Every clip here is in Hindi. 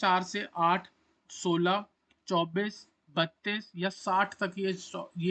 4 से 8, 16, 24, 32 या 60 तक ये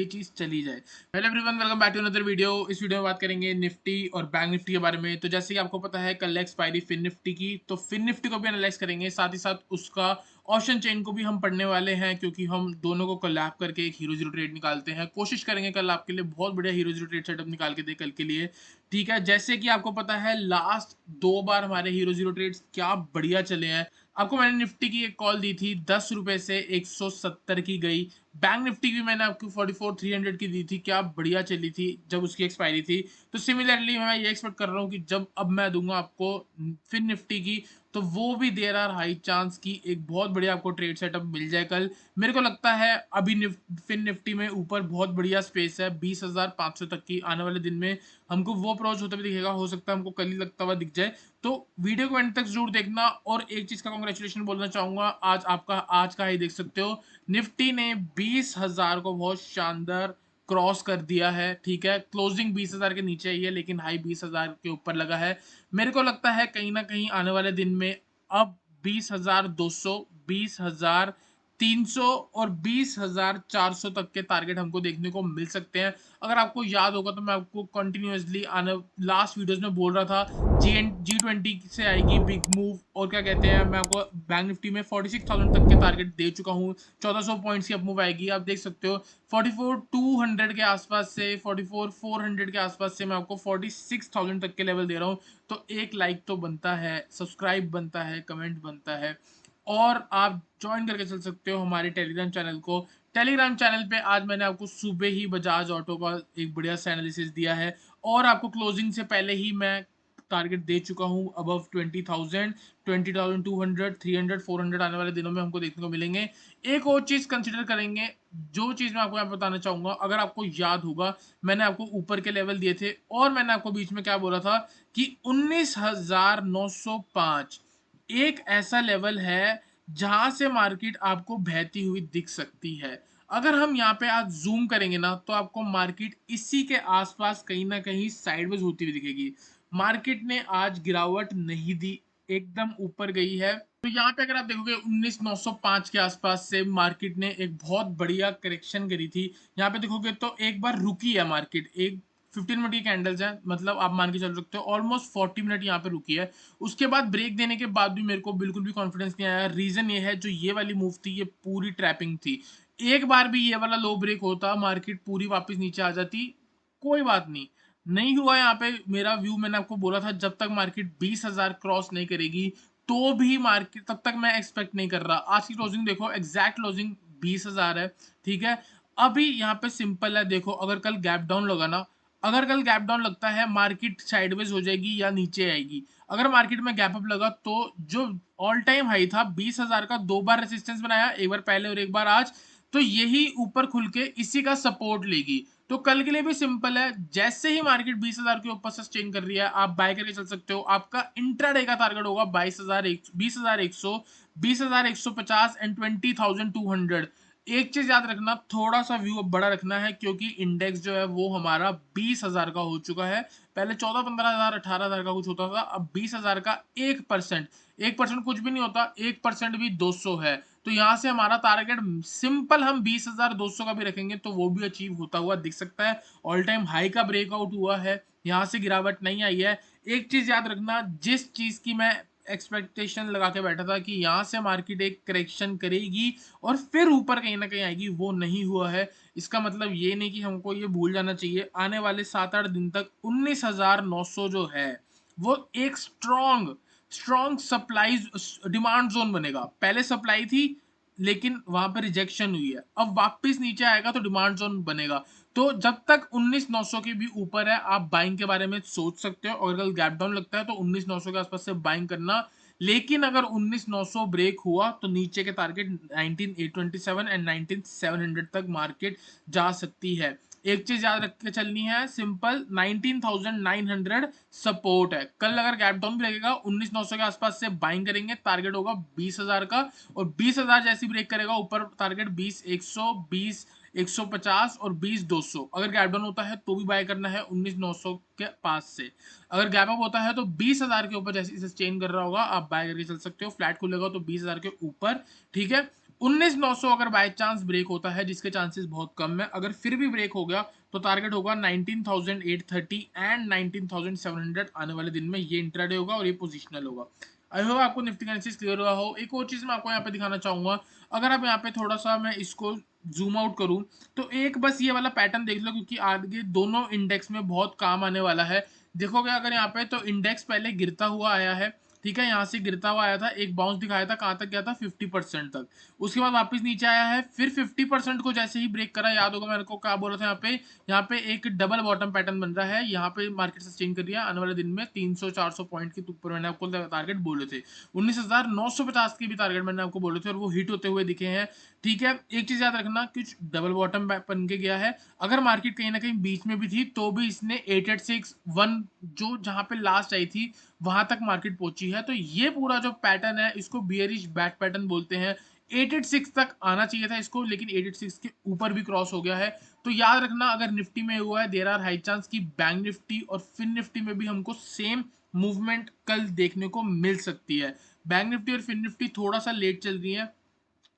चीज चली जाए। Hello everyone, welcome back to another video. इस वीडियो में बात करेंगे निफ्टी और बैंक निफ्टी के बारे में। तो जैसे कि आपको पता है कल एक्सपायरी फिन निफ्टी की, तो फिन निफ्टी को भी एनालाइज करेंगे, साथ ही साथ उसका ऑप्शन चेन को भी हम पढ़ने वाले हैं, क्योंकि हम दोनों को कोलैब करके एक हीरो जीरो ट्रेड निकालते हैं। कोशिश करेंगे कल आपके लिए बहुत बढ़िया हीरो जीरो ट्रेड सेटअप निकाल के दे कल के लिए। ठीक है, जैसे कि आपको पता है लास्ट 2 बार हमारे हीरो जीरो ट्रेड्स क्या बढ़िया चले हैं। आपको मैंने निफ्टी की एक कॉल दी थी, 10 रुपए से 170 की गई। बैंक निफ्टी की मैंने आपको 44,300 की दी थी, क्या बढ़िया चली थी जब उसकी एक्सपायरी थी। तो सिमिलरली मैं ये एक्सपेक्ट कर रहा हूँ कि जब अब मैं दूंगा आपको फिर निफ्टी की, तो वो भी देर आर हाई चांस की एक बहुत बढ़िया आपको ट्रेड सेटअप मिल जाए कल। मेरे को लगता है अभी फिन निफ्टी में ऊपर बहुत बढ़िया स्पेस है, 20,500 तक की। आने वाले दिन में हमको वो अप्रोच होता भी दिखेगा, हो सकता है हमको कल ही लगता हुआ दिख जाए। तो वीडियो को एंड तक जरूर देखना। और एक चीज का कॉन्ग्रेचुलेशन बोलना चाहूंगा, आज का ही देख सकते हो, निफ्टी ने 20,000 को बहुत शानदार क्रॉस कर दिया है। ठीक है, क्लोजिंग 20,000 के नीचे आई है, लेकिन हाई 20,000 के ऊपर लगा है। मेरे को लगता है कहीं ना कहीं आने वाले दिन में अब 20,200, 20,300 और 20,400 तक के टारगेट हमको देखने को मिल सकते हैं। अगर आपको याद होगा तो मैं आपको कंटिन्यूअसली आने लास्ट वीडियोस में बोल रहा था G20 से आएगी बिग मूव, और क्या कहते हैं, मैं आपको बैंक निफ्टी में 46,000 तक के टारगेट दे चुका हूँ। 1400 पॉइंट्स की अप मूव आएगी, आप देख सकते हो। 44,200 के आसपास से, 44,400 के आसपास से मैं आपको 46,000 तक के लेवल दे रहा हूँ। तो एक लाइक तो बनता है, सब्सक्राइब बनता है, कमेंट बनता है, और आप ज्वाइन करके चल सकते हो हमारे टेलीग्राम चैनल को। टेलीग्राम चैनल पे आज मैंने आपको सुबह ही बजाज ऑटो का एक बढ़िया सा एनालिसिस दिया है, और आपको क्लोजिंग से पहले ही मैं टारगेट दे चुका हूँ अबव 20,000, 20,200, 300, 400 आने वाले दिनों में हमको देखने को मिलेंगे। एक और चीज कंसिडर करेंगे, जो चीज मैं आपको यहाँ बताना चाहूंगा। अगर आपको याद होगा, मैंने आपको ऊपर के लेवल दिए थे, और मैंने आपको बीच में क्या बोला था कि 19,905 एक ऐसा लेवल है जहां से मार्केट आपको बहती हुई दिख सकती है। अगर हम यहाँ पे आज जूम करेंगे ना, तो आपको मार्केट इसी के आसपास कहीं ना कहीं साइडवेज होती हुई दिखेगी। मार्केट ने आज गिरावट नहीं दी, एकदम ऊपर गई है। तो यहाँ पे अगर आप देखोगे 19,905 के आसपास से मार्केट ने एक बहुत बढ़िया करेक्शन करी थी। यहाँ पे देखोगे तो एक बार रुकी है मार्केट, एक 15 मिनट की कैंडल्स है, मतलब आप मान के चल सकते हो ऑलमोस्ट 40 मिनट यहाँ पे रुकी है। उसके बाद ब्रेक देने के बाद भी मेरे को बिल्कुल भी कॉन्फिडेंस नहीं आया। रीजन ये है, जो ये वाली मूव थी ये पूरी ट्रैपिंग थी। एक बार भी ये वाला लो ब्रेक होता, मार्केट पूरी वापस नीचे आ जाती। कोई बात नहीं, नहीं हुआ यहाँ पे। मेरा व्यू मैंने आपको बोला था, जब तक मार्केट 20,000 क्रॉस नहीं करेगी, तो भी मार्केट तब तक मैं एक्सपेक्ट नहीं कर रहा। आज की क्लोजिंग देखो, एग्जैक्ट क्लोजिंग 20,000 है। ठीक है, अभी यहाँ पे सिंपल है, देखो अगर कल गैप डाउन लगा ना, अगर कल गैप डाउन लगता है मार्केट साइडवेज हो जाएगी या नीचे आएगी। अगर मार्केट में गैप अप लगा, तो जो ऑल टाइम हाई था 20,000 का, 2 बार रेसिस्टेंस बनाया, एक बार पहले और एक बार आज, तो यही ऊपर खुल के इसी का सपोर्ट लेगी। तो कल के लिए भी सिंपल है, जैसे ही मार्केट 20,000 के ऊपर सस्टेन कर रही है, आप बाय करके चल सकते हो। आपका इंट्राडे का टारगेट होगा 22,100, 20,150 एंड 20,200। एक चीज याद रखना, थोड़ा सा व्यू अब बड़ा रखना है, क्योंकि इंडेक्स जो है वो हमारा 20,000 का हो चुका है। पहले 14, 15,000, 18,000 का कुछ होता था, अब 20,000 का 1%, 1% कुछ भी नहीं होता, 1% भी 200 है। तो यहाँ से हमारा टारगेट सिंपल हम 20,200 का भी रखेंगे तो वो भी अचीव होता हुआ दिख सकता है। ऑल टाइम हाई का ब्रेकआउट हुआ है, यहाँ से गिरावट नहीं आई है। एक चीज याद रखना, जिस चीज की मैं एक्सपेक्टेशन लगा के बैठा था कि यहाँ से मार्केट एक करेक्शन करेगी और फिर ऊपर कहीं ना कहीं आएगी, वो नहीं हुआ है। इसका मतलब ये नहीं कि हमको ये भूल जाना चाहिए, आने वाले 7-8 दिन तक 19,900 जो है वो एक strong strong supply demand zone बनेगा। पहले सप्लाई थी, लेकिन वहां पर रिजेक्शन हुई है, अब वापस नीचे आएगा तो डिमांड जोन बनेगा। तो जब तक 19,900 के भी ऊपर है, आप बाइंग के बारे में सोच सकते हो, और अगर गैप डाउन लगता है तो 19,900 के आसपास से बाइंग करना। लेकिन अगर 19,900 ब्रेक हुआ, तो नीचे के टारगेट 19,827 एंड 19,700 तक मार्केट जा सकती है। एक चीज याद रख के चलनी है, सिंपल 19,900 सपोर्ट है। कल अगर गैप डाउन भी लगेगा 19,900 के आसपास से बाइंग करेंगे, टारगेट होगा 20,000 का, और 20,000 जैसी ब्रेक करेगा ऊपर टारगेट 20,100, 20,150 और 20,200। अगर गैप डाउन होता है तो भी बाय करना है 19,900 के पास से। अगर गैप अप होता है तो 20,000 के ऊपर जैसे सस्टेन कर रहा होगा आप बाय करके चल सकते हो। फ्लैट खुलेगा तो 20,000 के ऊपर, ठीक है। 19,900 अगर बाय चांस ब्रेक होता है, जिसके चांसेस बहुत कम है, अगर फिर भी ब्रेक हो गया तो टारगेट होगा 19,830 एंड 19,700 आने वाले दिन में। ये इंट्राडे होगा और ये पोजिशनल होगा। आई होप आपको निफ्टी का एनालिसिस क्लियर हुआ हो। एक और चीज मैं आपको यहाँ पे दिखाना चाहूंगा, अगर आप यहाँ पे थोड़ा सा मैं इसको जूम आउट करूं तो एक बस ये वाला पैटर्न देख लो, क्योंकि आगे दोनों इंडेक्स में बहुत काम आने वाला है। देखोगे अगर यहाँ पे तो इंडेक्स पहले गिरता हुआ आया है, ठीक है, यहाँ से गिरता हुआ आया था, एक बाउंस दिखाया था, कहाँ तक गया था 50% तक, उसके बाद वापस नीचे आया है, फिर 50% को जैसे ही ब्रेक करा, याद होगा मैंने को क्या बोला था, यहाँ पे एक डबल बॉटम पैटर्न बन रहा है, यहाँ पे मार्केट सस्टेन कर रही है आने वाले दिन में 300-400 पॉइंट के ऊपर मैंने आपको टारगेट बोले थे। 19,950 के भी टारगेट मैंने आपको बोले थे और वो हिट होते हुए दिखे हैं, ठीक है। एक चीज याद रखना, कुछ डबल बॉटम बन के गया है, अगर मार्केट कहीं ना कहीं बीच में भी थी तो भी इसने 8861 जो जहां पे लास्ट आई थी वहां तक मार्केट पहुंची है। तो ये पूरा जो पैटर्न है इसको बियरिश बैक पैटर्न बोलते हैं। 886 तक आना चाहिए था इसको, लेकिन 886 के ऊपर भी क्रॉस हो गया है। तो याद रखना अगर निफ्टी में हुआ है, देयर आर हाई चांस की बैंक निफ्टी और फिन निफ्टी में भी हमको सेम मूवमेंट कल देखने को मिल सकती है। बैंक निफ्टी और फिन निफ्टी थोड़ा सा लेट चल रही है,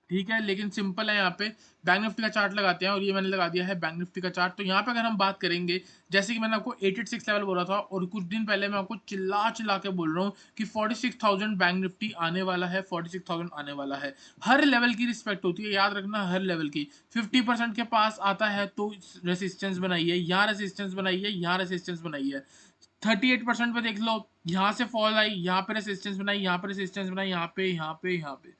ठीक है, लेकिन सिंपल है। यहाँ पे बैंक निफ्टी का चार्ट लगाते हैं और ये मैंने लगा दिया है बैंक निफ्टी का चार्ट। तो यहाँ पे अगर हम बात करेंगे, जैसे कि मैंने आपको 86 लेवल बोला था और कुछ दिन पहले मैं आपको चिल्ला चिल्ला के बोल रहा हूँ कि 46,000 बैंक निफ्टी आने वाला है, 46,000 आने वाला है। हर लेवल की रिस्पेक्ट होती है, याद रखना, हर लेवल की। 50% के पास आता है तो रेसिस्टेंस बनाइए, यहाँ रेसिस्टेंस बनाइए, यहाँ रेसिस्टेंस बनाइए। 38% पे देख लो, यहाँ से फॉल आई, यहाँ पे रेसिस्टेंस बनाई, यहाँ पे रेसिस्टेंस बनाई, यहाँ पे, यहाँ पे, यहाँ पे।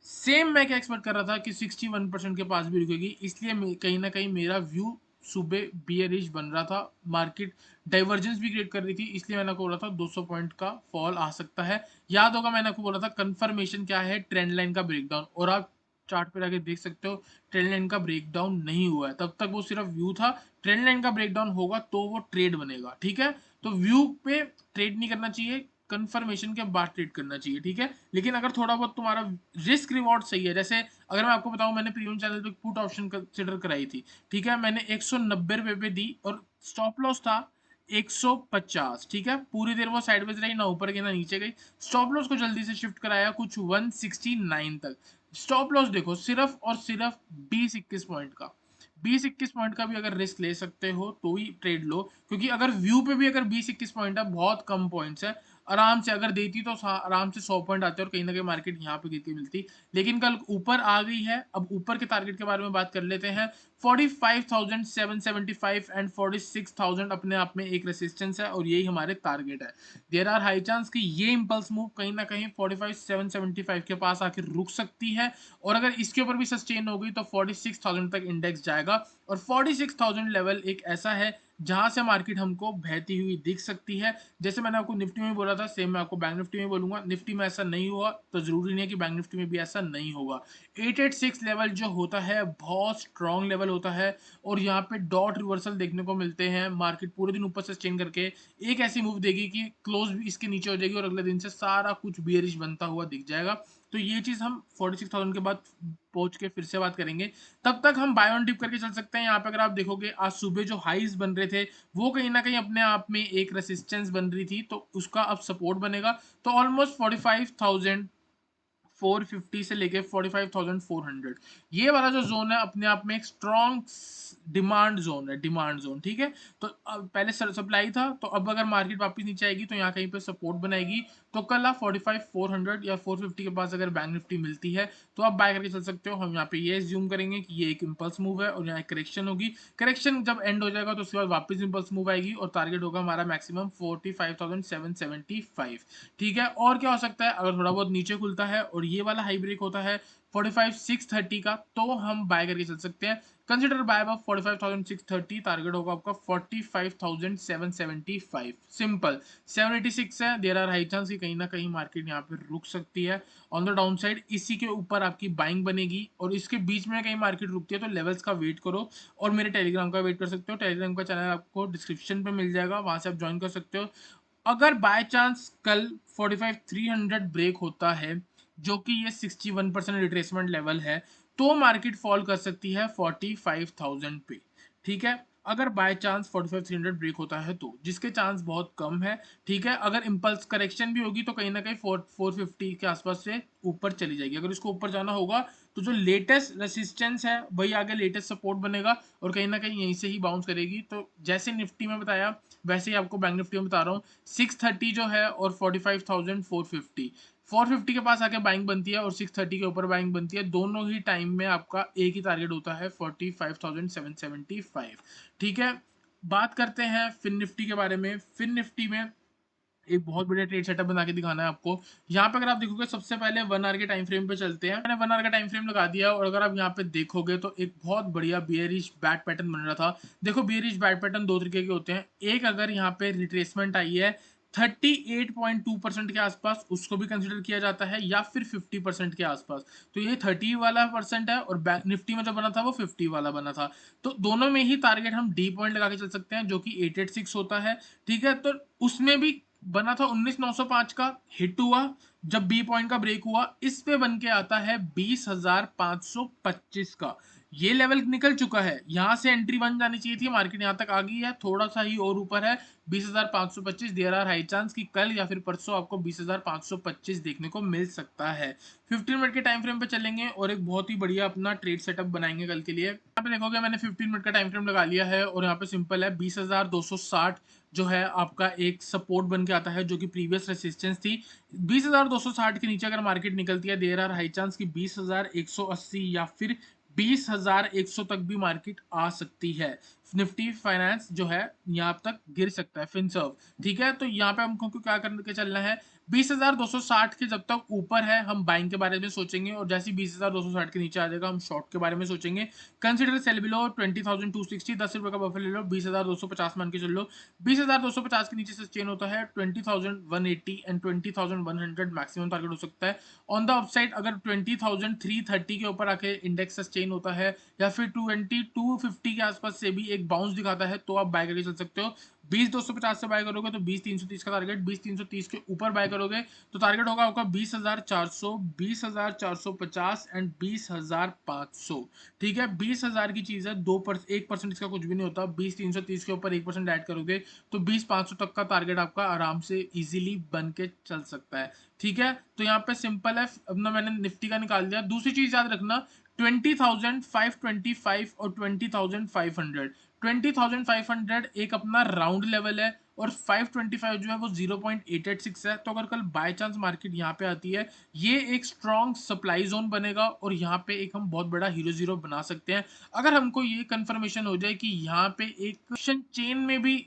सेम मैं क्या एक्सपेक्ट कर रहा था कि 61% के पास भी रुकेगी, इसलिए कहीं ना कहीं मेरा व्यू सुबह बियरिश बन रहा था। मार्केट डाइवर्जेंस भी क्रिएट कर रही थी, इसलिए मैंने आपको बोला था 200 पॉइंट का फॉल आ सकता है। याद होगा मैंने आपको बोला था कंफर्मेशन क्या है, ट्रेंड लाइन का ब्रेकडाउन, और आप चार्ट पे जाके देख सकते हो ट्रेंड लाइन का ब्रेकडाउन नहीं हुआ है, तब तक वो सिर्फ व्यू था। ट्रेंड लाइन का ब्रेकडाउन होगा तो वो ट्रेड बनेगा, ठीक है। तो व्यू पे ट्रेड नहीं करना चाहिए, कंफर्मेशन के बाद ट्रेड करना चाहिए, ठीक है। लेकिन अगर थोड़ा बहुत तुम्हारा रिस्क रिवॉर्ड सही है, जैसे अगर मैं आपको बताऊं, मैंने प्रीमियम चैनल पे पुट ऑप्शन कंसिडर कराई थी, ठीक है, मैंने 190 रुपए पे दी और स्टॉप लॉस था 150, ठीक है। पूरी देर वो साइडवेज रही, ना ऊपर गई ना नीचे गई। स्टॉप लॉस को जल्दी से शिफ्ट कराया कुछ 169 तक। स्टॉप लॉस देखो सिर्फ और सिर्फ 20-21 पॉइंट का, 20-21 पॉइंट का भी अगर रिस्क ले सकते हो तो ही ट्रेड लो, क्योंकि अगर व्यू पे भी अगर 20-21 पॉइंट है, बहुत कम पॉइंट्स है, आराम से अगर देती तो आराम से 100 पॉइंट आते और कहीं ना कहीं मार्केट यहाँ पे गिर के मिलती। लेकिन कल ऊपर आ गई है। अब ऊपर के टारगेट के बारे में बात कर लेते हैं। 45,775 एंड 46,000 अपने आप में एक रेसिस्टेंस है और यही हमारे टारगेट है। देयर आर हाई चांस कि ये इंपल्स मूव कहीं ना कहीं 45,775 के पास आके रुक सकती है, और अगर इसके ऊपर भी सस्टेन हो गई तो 46,000 तक इंडेक्स जाएगा। और 46,000 लेवल एक ऐसा है जहां से मार्केट हमको बहती हुई दिख सकती है। जैसे मैंने आपको निफ्टी में बोला था, सेम मैं आपको बैंक निफ्टी में बोलूंगा। निफ्टी में ऐसा नहीं हुआ तो जरूरी नहीं है कि बैंक निफ्टी में भी ऐसा नहीं होगा। 886 लेवल जो होता है बहुत स्ट्रॉन्ग लेवल होता है, और यहाँ पे डॉट रिवर्सल देखने को मिलते हैं। मार्केट पूरे दिन ऊपर सस्टेन करके एक ऐसी मूव देगी कि क्लोज भी इसके नीचे हो जाएगी और अगले दिन से सारा कुछ बियरिश बनता हुआ दिख जाएगा। तो ये चीज हम 46,000 के बाद पहुंच के फिर से बात करेंगे। तब तक हम बाय ऑन डिप करके चल सकते हैं। यहाँ पे अगर आप देखोगे आज सुबह जो हाईज बन रहे थे वो कहीं ना कहीं अपने आप में एक रेसिस्टेंस बन रही थी, तो उसका अब सपोर्ट बनेगा। तो ऑलमोस्ट 45,450 से लेके 45,400, ये वाला जो जोन है अपने आप में एक स्ट्रॉन्ग डिमांड जोन है, डिमांड जोन, ठीक है। तो अब पहले सप्लाई था, तो अब अगर मार्केट वापस नीचे आएगी तो यहाँ कहीं पे सपोर्ट बनाएगी। तो कल आप 45,400 या 450 के पास अगर बैंक निफ्टी मिलती है तो आप बाय करके चल सकते हो। हम यहाँ पे ये एज्यूम करेंगे कि ये एक इंपल्स मूव है और यहाँ एक करेक्शन होगी। करेक्शन जब एंड हो जाएगा तो उसके बाद वापस इंपल्स मूव आएगी और टारगेट होगा हमारा मैक्सिमम 45,775, ठीक है। और क्या हो सकता है, अगर थोड़ा बहुत नीचे खुलता है और ये वाला हाई ब्रेक होता है 45,630 का, तो हम बाय करके चल सकते हैं। कंसिडर बाय अबव 45,630, टारगेट होगा आपका 45,775। सिंपल 786 है, देयर आर हाई चांस कि कहीं ना कहीं मार्केट यहाँ पे रुक सकती है ऑन द डाउन साइड। इसी के ऊपर आपकी बाइंग बनेगी और इसके बीच में कहीं मार्केट रुकती है तो लेवल्स का वेट करो और मेरे टेलीग्राम का वेट कर सकते हो। टेलीग्राम का चैनल आपको डिस्क्रिप्शन पे मिल जाएगा, वहां से आप ज्वाइन कर सकते हो। अगर बाय चांस कल 45,300 ब्रेक होता है, जो कि ये 61% रिट्रेसमेंट लेवल है, तो मार्केट फॉल कर सकती है 45,000 पे। ठीक है, अगर बाय चांस 45,300 ब्रेक होता है तो, जिसके चांस बहुत कम है। ठीक है, अगर इम्पल्स करेक्शन भी होगी तो कहीं ना कहीं 450 के आसपास से ऊपर चली जाएगी। अगर इसको ऊपर जाना होगा तो जो लेटेस्ट रेसिस्टेंस है वही आगे लेटेस्ट सपोर्ट बनेगा और कहीं ना कहीं यहीं से ही बाउंस करेगी। तो जैसे निफ्टी में बताया वैसे ही आपको बैंक निफ्टी में बता रहा हूँ, 630 जो है और 45,450, 450 के पास आके बाइंग बनती है और 630 के ऊपर बाइंग बनती है। दोनों ही टाइम में आपका एक ही टारगेट होता है 45,775। ठीक है, बात करते हैं फिन निफ्टी के बारे में। फिन निफ्टी में एक बहुत बढ़िया ट्रेड सेटअप बना के दिखाना है आपको। यहाँ पे अगर आप देखोगे, सबसे पहले 1 आवर के टाइम फ्रेम पे चलते हैं। मैंने 1 आवर का टाइम फ्रेम लगा दिया और अगर आप यहाँ पे देखोगे तो एक बहुत बढ़िया बियरिश बैट पैटर्न बन रहा था। देखो, बियरिश बैट पैटर्न दो तरीके के होते हैं। एक, अगर यहाँ पे रिट्रेसमेंट आई है 38.2% के आसपास, उसको भी कंसिडर किया जाता है, या फिर 50% के आसपास। तो ये 30 वाला परसेंट है और बैंक निफ्टी में जो बना था वो 50 वाला बना था। तो दोनों में ही टारगेट हम डी पॉइंट लगा के चल सकते हैं, जो कि 886 होता है। ठीक है, तो उसमें भी बना था 19,905 का, हिट हुआ जब बी पॉइंट का ब्रेक हुआ, इस पे बन के आता है 20,525 का। ये लेवल निकल चुका है, यहां से एंट्री बन जानी चाहिए थी, मार्केट यहां तक आ गई है, थोड़ा सा ही और ऊपर है 20,525। देयर आर हाई चांस कि कल या फिर परसों आपको 20,525 देखने को मिल सकता है। 15 मिनट के टाइम फ्रेम पे चलेंगे और एक बहुत ही बढ़िया अपना ट्रेड सेटअप बनाएंगे कल के लिए। यहाँ पे देखोगे मैंने 15 मिनट का टाइम फ्रेम लगा लिया है और यहाँ पे सिंपल है 20,260 जो है आपका एक सपोर्ट बन के आता है, जो कि प्रीवियस रेसिस्टेंस थी। 20,260 के नीचे अगर मार्केट निकलती है, देयर आर हाई चांस कि 20,180 या फिर 20,100 तक भी मार्केट आ सकती है। निफ्टी फाइनेंस जो है यहाँ तक गिर सकता है, फिनसर्व। ठीक है, तो यहाँ पे हमको क्या करके चलना है, 20,260 के जब तक ऊपर है हम बाइंग के बारे में सोचेंगे और जैसे 20,260 के नीचे आ जाएगा हम शॉर्ट के बारे में सोचेंगे। कंसिडर सेल बिलो 20,260, 10 रुपए का बफर ले लो, 20,250 मान के चल लो। 20,250 के नीचे सस्टेन होता है 20,180 एंड 20,100 मैक्सिमम टारगेट हो सकता है। ऑन द अपसाइड अगर 20,330 के ऊपर आके इंडेक्स सस्टेन होता है या फिर 2250 के आसपास से भी एक बाउंस दिखाता है तो आप बाय करके चल सकते हो। 20,250 से बाय करोगे तो 20,330 का टारगेट, 20,330 के ऊपर बाय करोगे तो टारगेट होगा आपका 20,400, 20,450 एंड 20,500। ठीक है, 20,000 की चीज है, 1% इसका कुछ भी नहीं होता। 20,330 के ऊपर 1% ऐड करोगे तो 20,500 तक का टारगेट आपका आराम से इजीली बन के चल सकता है। ठीक है, तो यहाँ पे सिंपल है, अपना मैंने निफ्टी का निकाल दिया। दूसरी चीज याद रखना, 20,525 और 20,500, 20,500 एक अपना राउंड लेवल है और 525 जो है वो 0.886 है। तो अगर कल बाय चांस मार्केट यहाँ पे आती है, ये एक स्ट्रॉन्ग सप्लाई जोन बनेगा और यहाँ पे एक हम बहुत बड़ा हीरो जीरो बना सकते हैं। अगर हमको ये कंफर्मेशन हो जाए कि यहाँ पे एक चेन में भी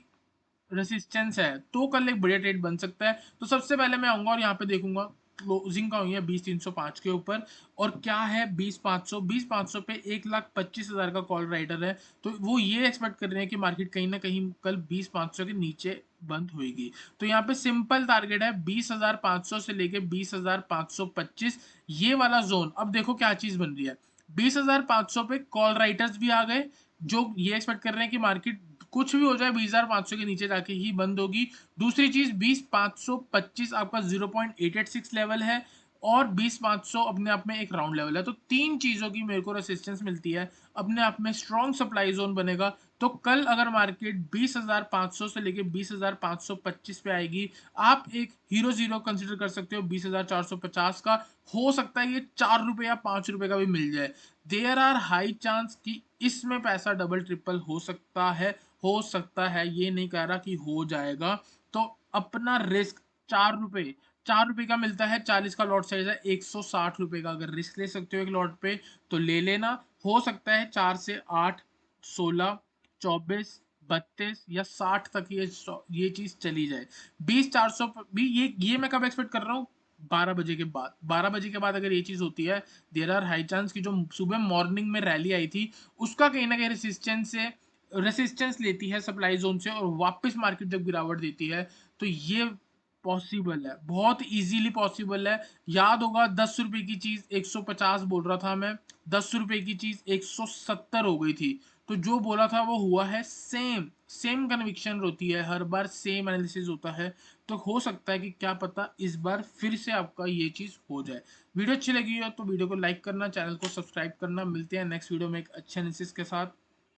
रेसिस्टेंस है तो कल एक बढ़िया ट्रेड बन सकता है। तो सबसे पहले मैं आऊंगा और यहाँ पे देखूंगा क्लोजिंग का हुई है 20,305 के ऊपर और क्या है 20,500, 20,500 पे 1,25,000 का कॉल राइटर है। तो वो ये एक्सपेक्ट कर रहे हैं कि मार्केट कहीं ना कहीं कल 20,500 के नीचे बंद होगी। तो यहाँ पे सिंपल टारगेट है 20,500 से लेके 20,525, ये वाला जोन। अब देखो क्या चीज बन रही है, 20,500 पे कॉल राइटर्स भी आ गए जो ये एक्सपेक्ट कर रहे हैं कि मार्केट कुछ भी हो जाए 20,500 के नीचे जाके ही बंद होगी। दूसरी चीज 20,525 आपका 0.886 लेवल है और 20,500 अपने आप में एक राउंड लेवल है। तो तीन चीजों की मेरे को रेसिस्टेंस मिलती है, अपने आप में स्ट्रॉन्ग सप्लाई जोन बनेगा। तो कल अगर मार्केट 20,500 से लेके 20,525 पे आएगी, आप एक हीरो जीरो कंसिडर कर सकते हो 20,450 का। हो सकता है ये 4 रुपए या 5 रुपए का भी मिल जाए। देयर आर हाई चांस कि इसमें पैसा डबल ट्रिपल हो सकता है, हो सकता है, ये नहीं कह रहा कि हो जाएगा। तो अपना रिस्क 4 रुपए, 4 रुपए का मिलता है, 40 का लॉट साइज है, 160 रुपए का अगर रिस्क ले सकते हो एक लॉट पे तो ले लेना। हो सकता है 4 से 8, 16, 24, 32 या 60 तक ये चीज चली जाए। 20,400 भी ये मैं कब एक्सपेक्ट कर रहा हूँ, 12 बजे के बाद, 12 बजे के बाद अगर ये चीज़ होती है, देयर आर हाई चांस कि जो सुबह मॉर्निंग में रैली आई थी, उसका कहीं न कहीं रेसिस्टेंस लेती है सप्लाई ज़ोन से और वापस मार्केट जब गिरावट देती है, तो ये पॉसिबल है, बहुत ईज़िली पॉसिबल है। याद होगा ₹10 की चीज़ 150 बोल रहा था मैं, ₹10 की चीज़ 170 हो गई थी। तो जो बोला था वो हुआ है सेम, सेम कन्विक्शन होती है, हर बार सेम एनालिसिस होता है। तो हो सकता है कि क्या पता इस बार फिर से आपका ये चीज़ हो जाए। वीडियो अच्छी लगी हो तो वीडियो को लाइक करना, चैनल को सब्सक्राइब करना। मिलते हैं नेक्स्ट वीडियो में एक अच्छे एनालिसिस के साथ।